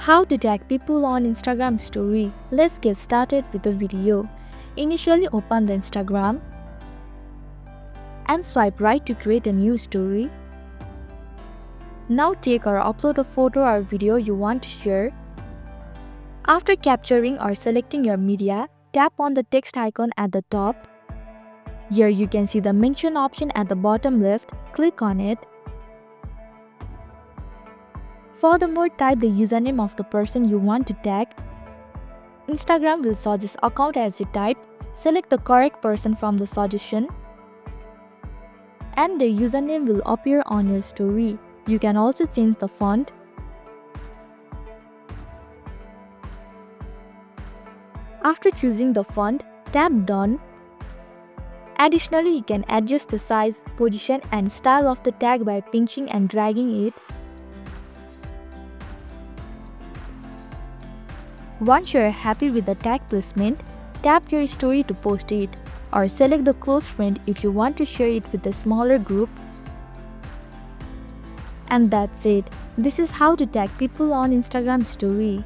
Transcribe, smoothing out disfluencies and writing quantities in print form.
How to tag people on Instagram story. Let's get started with the video. Initially open the Instagram and swipe right to create a new story. Now take or upload a photo or video you want to share. After capturing or selecting your media, tap on the text icon at the top. Here you can see the mention option at the bottom left. Click on it. Furthermore, type the username of the person you want to tag. Instagram will suggest account as you type. Select the correct person from the suggestion, and the username will appear on your story. You can also change the font. After choosing the font, tap Done. Additionally, you can adjust the size, position, and style of the tag by pinching and dragging it. Once you are happy with the tag placement, tap your story to post it, or select the close friend if you want to share it with a smaller group. And that's it. This is how to tag people on Instagram story.